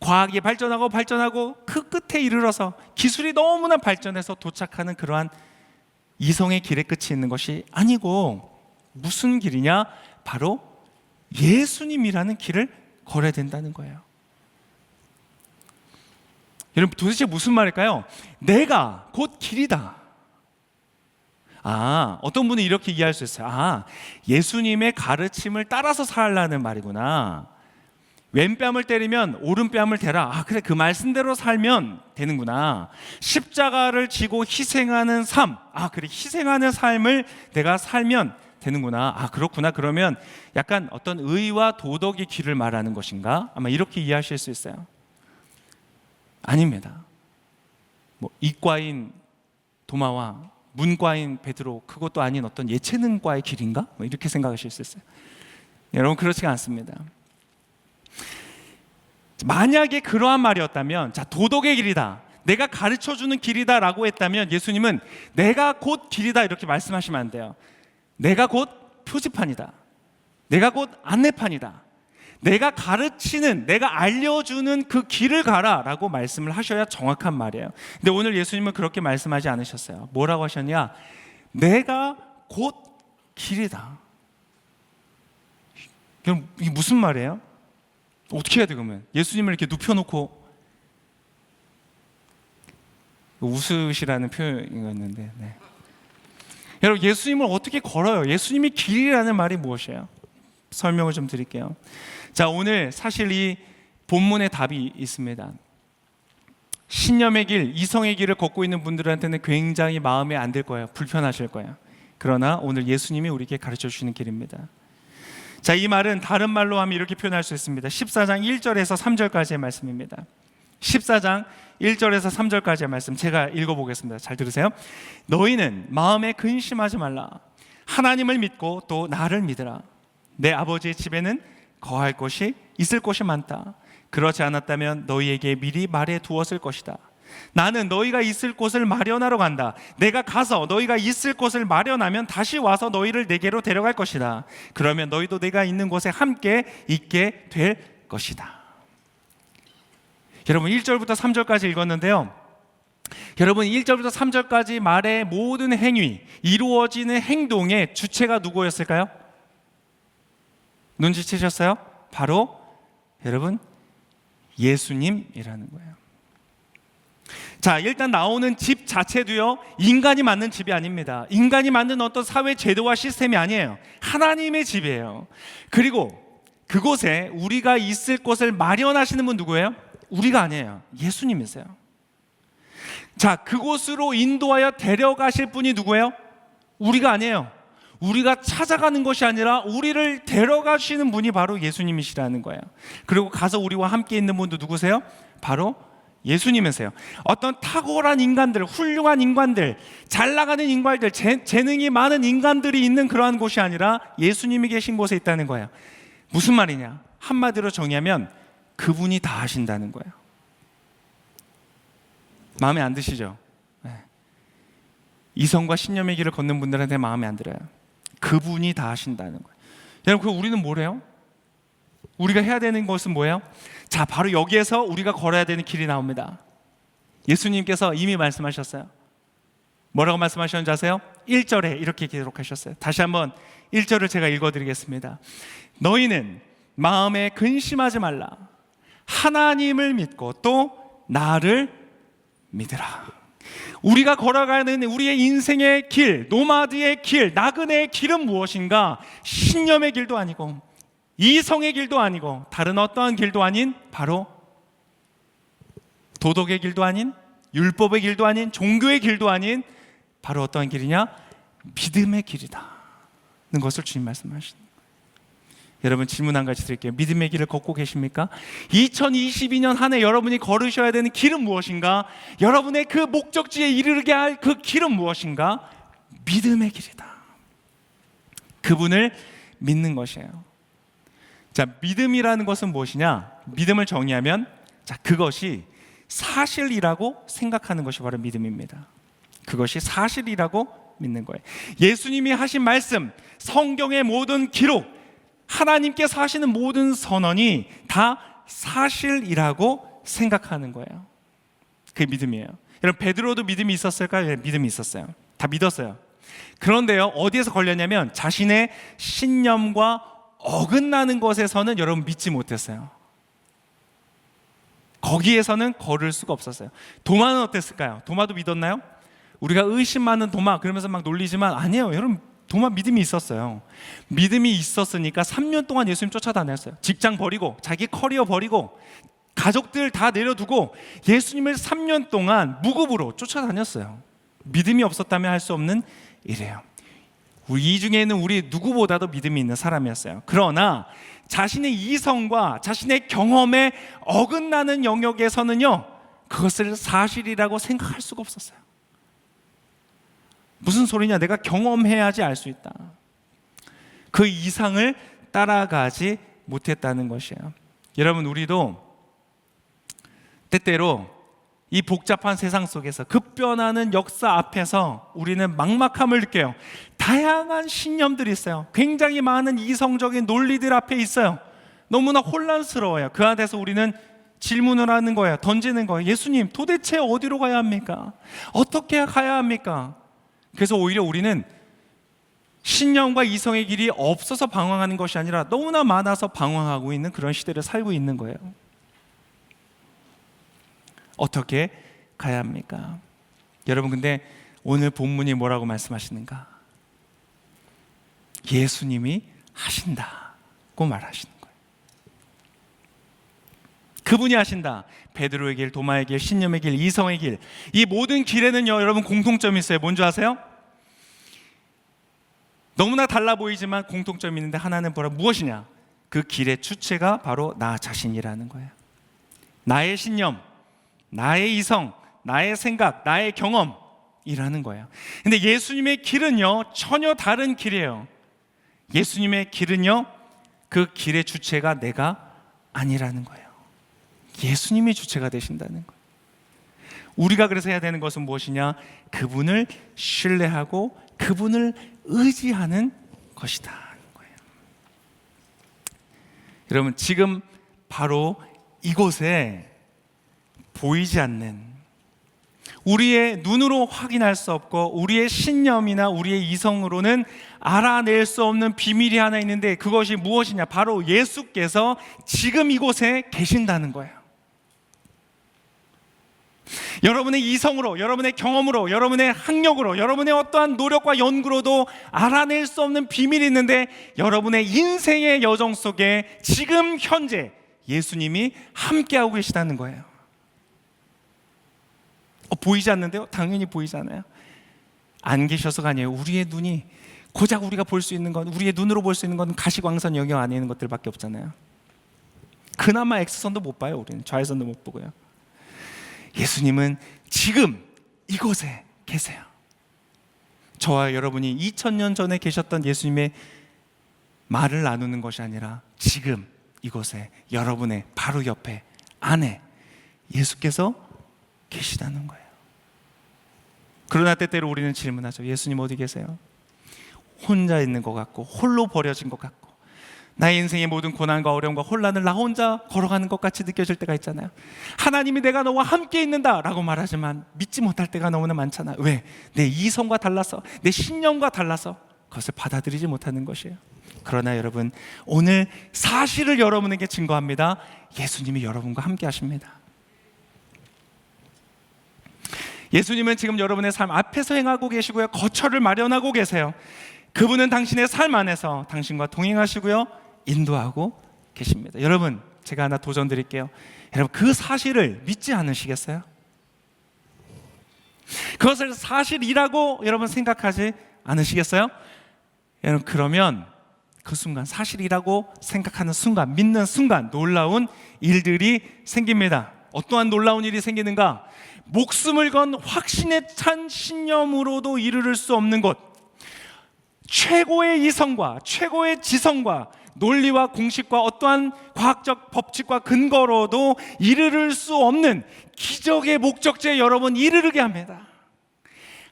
과학이 발전하고 그 끝에 이르러서 기술이 너무나 발전해서 도착하는 그러한 이성의 길의 끝이 있는 것이 아니고 무슨 길이냐? 바로 예수님이라는 길을 걸어야 된다는 거예요. 여러분 도대체 무슨 말일까요? 내가 곧 길이다. 어떤 분은 이렇게 이해할 수 있어요. 예수님의 가르침을 따라서 살라는 말이구나. 왼뺨을 때리면 오른뺨을 대라. 그래, 그 말씀대로 살면 되는구나. 십자가를 지고 희생하는 삶. 그래, 희생하는 삶을 내가 살면 되는구나. 그렇구나. 그러면 약간 어떤 의와 도덕의 길을 말하는 것인가? 아마 이렇게 이해하실 수 있어요. 아닙니다. 이과인 도마와 문과인 베드로, 그것도 아닌 어떤 예체능과의 길인가? 이렇게 생각하실 수 있어요. 여러분 그렇지가 않습니다. 만약에 그러한 말이었다면, 자, 도덕의 길이다, 내가 가르쳐주는 길이다 라고 했다면 예수님은 내가 곧 길이다 이렇게 말씀하시면 안 돼요. 내가 곧 표지판이다, 내가 곧 안내판이다, 내가 가르치는, 내가 알려주는 그 길을 가라 라고 말씀을 하셔야 정확한 말이에요. 근데 오늘 예수님은 그렇게 말씀하지 않으셨어요. 뭐라고 하셨냐? 내가 곧 길이다. 그럼 이게 무슨 말이에요? 어떻게 해야 돼 그러면? 예수님을 이렇게 눕혀놓고, 웃으시라는 표현이었는데, 여러분, 예수님을 어떻게 걸어요? 예수님이 길이라는 말이 무엇이에요? 설명을 좀 드릴게요. 자, 오늘 사실 이 본문의 답이 있습니다. 신념의 길, 이성의 길을 걷고 있는 분들한테는 굉장히 마음에 안 들 거예요. 불편하실 거예요. 그러나 오늘 예수님이 우리에게 가르쳐 주시는 길입니다. 자, 이 말은 다른 말로 하면 이렇게 표현할 수 있습니다. 14장 1절에서 3절까지의 말씀입니다. 14장 1절에서 3절까지의 말씀 제가 읽어보겠습니다. 잘 들으세요. 너희는 마음에 근심하지 말라. 하나님을 믿고 또 나를 믿으라. 내 아버지의 집에는 거할 곳이 있을 곳이 많다. 그렇지 않았다면 너희에게 미리 말해 두었을 것이다. 나는 너희가 있을 곳을 마련하러 간다. 내가 가서 너희가 있을 곳을 마련하면 다시 와서 너희를 내게로 데려갈 것이다. 그러면 너희도 내가 있는 곳에 함께 있게 될 것이다. 여러분, 1절부터 3절까지 읽었는데요, 여러분 1절부터 3절까지 말의 모든 행위, 이루어지는 행동의 주체가 누구였을까요? 눈치채셨어요? 바로 여러분 예수님이라는 거예요. 자, 일단 나오는 집 자체도요, 인간이 만든 집이 아닙니다. 인간이 만든 어떤 사회 제도와 시스템이 아니에요. 하나님의 집이에요. 그리고 그곳에 우리가 있을 곳을 마련하시는 분 누구예요? 우리가 아니에요. 예수님이세요. 자, 그곳으로 인도하여 데려가실 분이 누구예요? 우리가 아니에요. 우리가 찾아가는 것이 아니라 우리를 데려가시는 분이 바로 예수님이시라는 거예요. 그리고 가서 우리와 함께 있는 분도 누구세요? 바로 예수님이세요. 어떤 탁월한 인간들, 훌륭한 인간들, 잘 나가는 인간들, 재능이 많은 인간들이 있는 그러한 곳이 아니라 예수님이 계신 곳에 있다는 거예요. 무슨 말이냐? 한마디로 정의하면 그분이 다 하신다는 거예요. 마음에 안 드시죠? 네. 이성과 신념의 길을 걷는 분들한테 마음에 안 들어요. 그분이 다 하신다는 거예요. 여러분, 우리는 뭐래요? 우리가 해야 되는 것은 뭐예요? 자, 바로 여기에서 우리가 걸어야 되는 길이 나옵니다. 예수님께서 이미 말씀하셨어요. 뭐라고 말씀하셨는지 아세요? 1절에 이렇게 기록하셨어요. 다시 한번 1절을 제가 읽어드리겠습니다. 너희는 마음에 근심하지 말라. 하나님을 믿고 또 나를 믿으라. 우리가 걸어가는 우리의 인생의 길, 노마드의 길, 나그네의 길은 무엇인가? 신념의 길도 아니고 이성의 길도 아니고 다른 어떠한 길도 아닌 바로 도덕의 길도 아닌 율법의 길도 아닌 종교의 길도 아닌 바로 어떠한 길이냐? 믿음의 길이다 는 것을 주님 말씀하십니다. 여러분, 질문 한 가지 드릴게요. 믿음의 길을 걷고 계십니까? 2022년 한 해 여러분이 걸으셔야 되는 길은 무엇인가? 여러분의 그 목적지에 이르게 할 그 길은 무엇인가? 믿음의 길이다. 그분을 믿는 것이에요. 자, 믿음이라는 것은 무엇이냐? 믿음을 정의하면, 자, 그것이 사실이라고 생각하는 것이 바로 믿음입니다. 그것이 사실이라고 믿는 거예요. 예수님이 하신 말씀, 성경의 모든 기록, 하나님께서 하시는 모든 선언이 다 사실이라고 생각하는 거예요. 그게 믿음이에요. 여러분, 베드로도 믿음이 있었을까요? 네, 믿음이 있었어요. 다 믿었어요. 그런데요, 어디에서 걸렸냐면 자신의 신념과 어긋나는 것에서는 여러분 믿지 못했어요. 거기에서는 걸을 수가 없었어요. 도마는 어땠을까요? 도마도 믿었나요? 우리가 의심 많은 도마 그러면서 막 놀리지만 아니에요. 여러분, 도마 믿음이 있었어요. 믿음이 있었으니까 3년 동안 예수님 쫓아다녔어요. 직장 버리고 자기 커리어 버리고 가족들 다 내려두고 예수님을 3년 동안 무급으로 쫓아다녔어요. 믿음이 없었다면 할 수 없는 일이에요. 우리 이 중에는 우리 누구보다도 믿음이 있는 사람이었어요. 그러나 자신의 이성과 자신의 경험에 어긋나는 영역에서는요, 그것을 사실이라고 생각할 수가 없었어요. 무슨 소리냐? 내가 경험해야지 알 수 있다. 그 이상을 따라가지 못했다는 것이에요. 여러분, 우리도 때때로 이 복잡한 세상 속에서 급변하는 역사 앞에서 우리는 막막함을 느껴요. 다양한 신념들이 있어요. 굉장히 많은 이성적인 논리들 앞에 있어요. 너무나 혼란스러워요. 그 안에서 우리는 질문을 하는 거예요. 던지는 거예요. 예수님, 도대체 어디로 가야 합니까? 어떻게 가야 합니까? 그래서 오히려 우리는 신념과 이성의 길이 없어서 방황하는 것이 아니라 너무나 많아서 방황하고 있는 그런 시대를 살고 있는 거예요. 어떻게 가야 합니까? 여러분, 근데 오늘 본문이 뭐라고 말씀하시는가? 예수님이 하신다고 말하시는 거예요. 그분이 하신다. 베드로의 길, 도마의 길, 신념의 길, 이성의 길, 이 모든 길에는요, 여러분 공통점이 있어요. 뭔지 아세요? 너무나 달라 보이지만 공통점이 있는데 하나는 무엇이냐? 그 길의 주체가 바로 나 자신이라는 거예요. 나의 신념, 나의 이성, 나의 생각, 나의 경험이라는 거예요. 근데 예수님의 길은요, 전혀 다른 길이에요. 예수님의 길은요, 그 길의 주체가 내가 아니라는 거예요. 예수님이 주체가 되신다는 거예요. 우리가 그래서 해야 되는 것은 무엇이냐? 그분을 신뢰하고 그분을 의지하는 것이다 하는 거예요. 여러분, 지금 바로 이곳에 보이지 않는, 우리의 눈으로 확인할 수 없고 우리의 신념이나 우리의 이성으로는 알아낼 수 없는 비밀이 하나 있는데, 그것이 무엇이냐? 바로 예수께서 지금 이곳에 계신다는 거예요. 여러분의 이성으로, 여러분의 경험으로, 여러분의 학력으로, 여러분의 어떠한 노력과 연구로도 알아낼 수 없는 비밀이 있는데, 여러분의 인생의 여정 속에 지금 현재 예수님이 함께하고 계시다는 거예요. 보이지 않는데요? 당연히 보이잖아요. 안 계셔서가 아니에요. 우리의 눈이, 고작 우리가 볼 수 있는 건, 우리의 눈으로 볼 수 있는 건 가시광선 영역 안에 있는 것들밖에 없잖아요. 그나마 X선도 못 봐요. 우리는 좌회선도 못 보고요. 예수님은 지금 이곳에 계세요. 저와 여러분이 2000년 전에 계셨던 예수님의 말을 나누는 것이 아니라 지금 이곳에, 여러분의 바로 옆에, 안에 예수께서 계시다는 거예요. 그러나 때때로 우리는 질문하죠. 예수님 어디 계세요? 혼자 있는 것 같고, 홀로 버려진 것 같고, 나의 인생의 모든 고난과 어려움과 혼란을 나 혼자 걸어가는 것 같이 느껴질 때가 있잖아요. 하나님이 내가 너와 함께 있는다 라고 말하지만 믿지 못할 때가 너무나 많잖아요. 왜? 내 이성과 달라서, 내 신념과 달라서 그것을 받아들이지 못하는 것이에요. 그러나 여러분, 오늘 사실을 여러분에게 증거합니다. 예수님이 여러분과 함께 하십니다. 예수님은 지금 여러분의 삶 앞에서 행하고 계시고요, 거처를 마련하고 계세요. 그분은 당신의 삶 안에서 당신과 동행하시고요, 인도하고 계십니다. 여러분, 제가 하나 도전 드릴게요. 여러분, 그 사실을 믿지 않으시겠어요? 그것을 사실이라고 여러분 생각하지 않으시겠어요? 여러분, 그러면 그 순간, 사실이라고 생각하는 순간, 믿는 순간 놀라운 일들이 생깁니다. 어떠한 놀라운 일이 생기는가? 목숨을 건 확신에 찬 신념으로도 이르를 수 없는 곳, 최고의 이성과 최고의 지성과 논리와 공식과 어떠한 과학적 법칙과 근거로도 이르를 수 없는 기적의 목적지에 여러분 이르르게 합니다.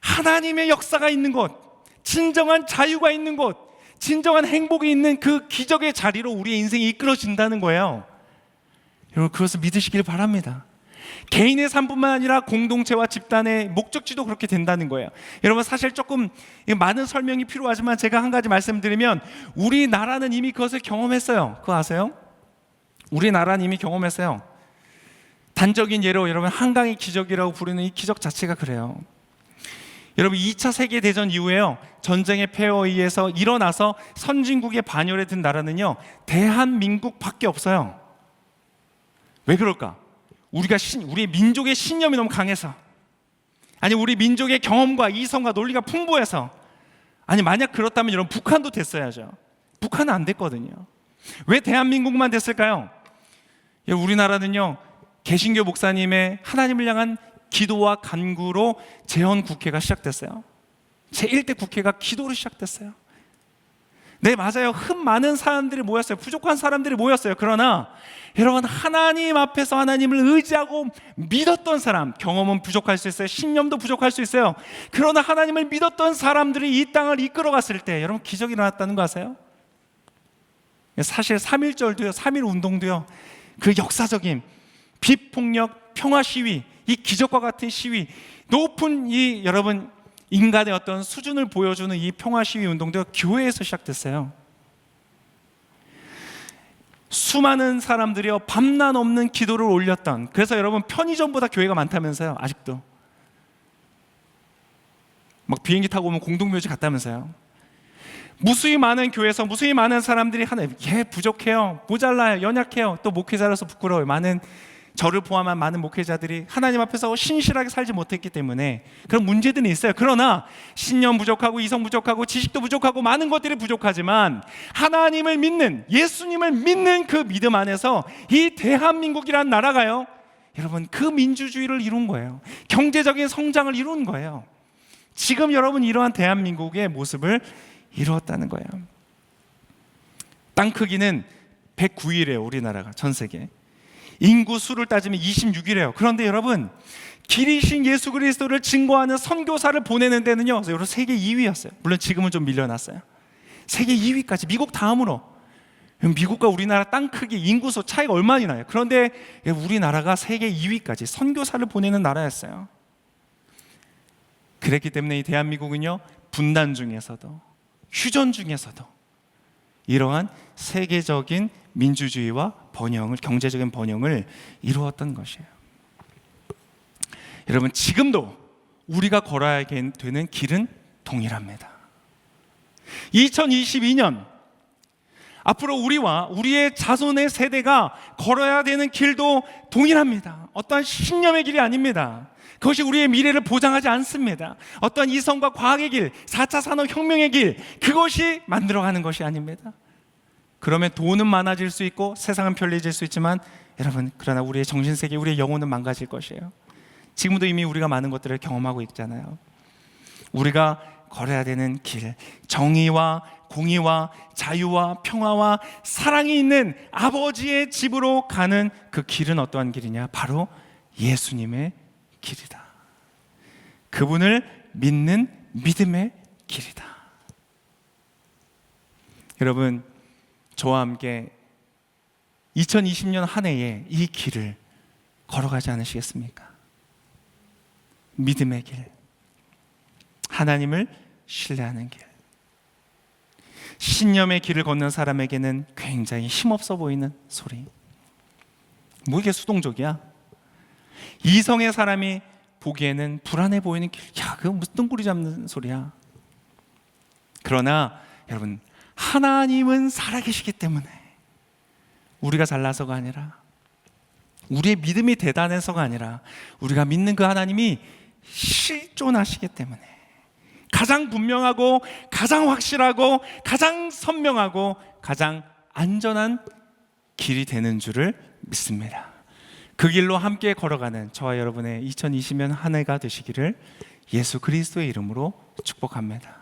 하나님의 역사가 있는 곳, 진정한 자유가 있는 곳, 진정한 행복이 있는 그 기적의 자리로 우리의 인생이 이끌어진다는 거예요. 여러분, 그것을 믿으시길 바랍니다. 개인의 삶뿐만 아니라 공동체와 집단의 목적지도 그렇게 된다는 거예요. 여러분, 사실 조금 많은 설명이 필요하지만 제가 한 가지 말씀드리면, 우리나라는 이미 그것을 경험했어요. 그거 아세요? 우리나라는 이미 경험했어요. 단적인 예로 여러분, 한강의 기적이라고 부르는 이 기적 자체가 그래요. 여러분, 2차 세계대전 이후에요, 전쟁의 폐허에 의해서 일어나서 선진국의 반열에 든 나라는요, 대한민국밖에 없어요. 왜 그럴까? 우리의 민족의 신념이 너무 강해서, 아니 우리 민족의 경험과 이성과 논리가 풍부해서, 아니 만약 그렇다면 여러분, 북한도 됐어야죠. 북한은 안 됐거든요. 왜 대한민국만 됐을까요? 우리나라는요, 개신교 목사님의 하나님을 향한 기도와 간구로 재헌국회가 시작됐어요. 제1대 국회가 기도로 시작됐어요. 네, 맞아요. 흠 많은 사람들이 모였어요. 부족한 사람들이 모였어요. 그러나 여러분, 하나님 앞에서 하나님을 의지하고 믿었던 사람, 경험은 부족할 수 있어요. 신념도 부족할 수 있어요. 그러나 하나님을 믿었던 사람들이 이 땅을 이끌어갔을 때 여러분, 기적이 일어났다는 거 아세요? 사실 3.1절도요, 3.1 운동도요, 그 역사적인 비폭력 평화 시위, 이 기적과 같은 시위, 높은 이 여러분 인간의 어떤 수준을 보여주는 이 평화 시위 운동도 교회에서 시작됐어요. 수많은 사람들이요, 밤낮 없는 기도를 올렸던, 그래서 여러분 편의점보다 교회가 많다면서요. 아직도 막 비행기 타고 오면 공동묘지 갔다면서요. 무수히 많은 교회에서 무수히 많은 사람들이 하나님, 부족해요, 모자라요, 연약해요, 또 목회자라서 부끄러워요. 많은 저를 포함한 많은 목회자들이 하나님 앞에서 신실하게 살지 못했기 때문에 그런 문제들이 있어요. 그러나 신념 부족하고 이성 부족하고 지식도 부족하고 많은 것들이 부족하지만 하나님을 믿는, 예수님을 믿는 그 믿음 안에서 이 대한민국이라는 나라가요, 여러분, 그 민주주의를 이룬 거예요. 경제적인 성장을 이룬 거예요. 지금 여러분 이러한 대한민국의 모습을 이루었다는 거예요. 땅 크기는 109위래요. 우리나라가 전 세계. 인구 수를 따지면 26위래요. 그런데 여러분, 길이신 예수 그리스도를 증거하는 선교사를 보내는 데는요, 여러분 세계 2위였어요. 물론 지금은 좀 밀려났어요. 세계 2위까지, 미국 다음으로. 미국과 우리나라 땅 크기, 인구수 차이가 얼마나 나요? 그런데 우리나라가 세계 2위까지 선교사를 보내는 나라였어요. 그랬기 때문에 이 대한민국은요, 분단 중에서도 휴전 중에서도 이러한 세계적인 민주주의와 번영을, 경제적인 번영을 이루었던 것이에요. 여러분, 지금도 우리가 걸어야 되는 길은 동일합니다. 2022년 앞으로 우리와 우리의 자손의 세대가 걸어야 되는 길도 동일합니다. 어떠한 신념의 길이 아닙니다. 그것이 우리의 미래를 보장하지 않습니다. 어떠한 이성과 과학의 길, 4차 산업혁명의 길, 그것이 만들어가는 것이 아닙니다. 그러면 돈은 많아질 수 있고 세상은 편리해질 수 있지만 여러분, 그러나 우리의 정신세계, 우리의 영혼은 망가질 것이에요. 지금도 이미 우리가 많은 것들을 경험하고 있잖아요. 우리가 걸어야 되는 길, 정의와 공의와 자유와 평화와 사랑이 있는 아버지의 집으로 가는 그 길은 어떠한 길이냐? 바로 예수님의 길이다. 그분을 믿는 믿음의 길이다. 여러분, 저와 함께 2020년 한 해에 이 길을 걸어가지 않으시겠습니까? 믿음의 길, 하나님을 신뢰하는 길. 신념의 길을 걷는 사람에게는 굉장히 힘없어 보이는 소리. 뭐 이게 수동적이야? 이성의 사람이 보기에는 불안해 보이는 길. 야, 그거 무슨 뜬구리 잡는 소리야. 그러나 여러분, 하나님은 살아계시기 때문에 우리가 잘나서가 아니라, 우리의 믿음이 대단해서가 아니라, 우리가 믿는 그 하나님이 실존하시기 때문에 가장 분명하고 가장 확실하고 가장 선명하고 가장 안전한 길이 되는 줄을 믿습니다. 그 길로 함께 걸어가는 저와 여러분의 2020년 한 해가 되시기를 예수 그리스도의 이름으로 축복합니다.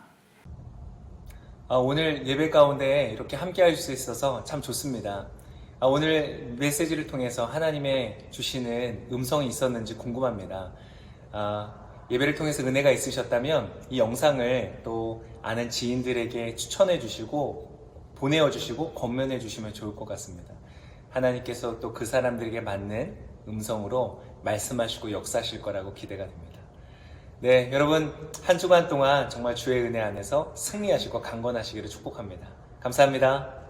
오늘 예배 가운데 이렇게 함께 할 수 있어서 참 좋습니다. 오늘 메시지를 통해서 하나님의 주시는 음성이 있었는지 궁금합니다. 예배를 통해서 은혜가 있으셨다면 이 영상을 또 아는 지인들에게 추천해 주시고 보내어 주시고 권면해 주시면 좋을 것 같습니다. 하나님께서 또 그 사람들에게 맞는 음성으로 말씀하시고 역사하실 거라고 기대가 됩니다. 네, 여러분 한 주간 동안 정말 주의 은혜 안에서 승리하시고 강건하시기를 축복합니다. 감사합니다.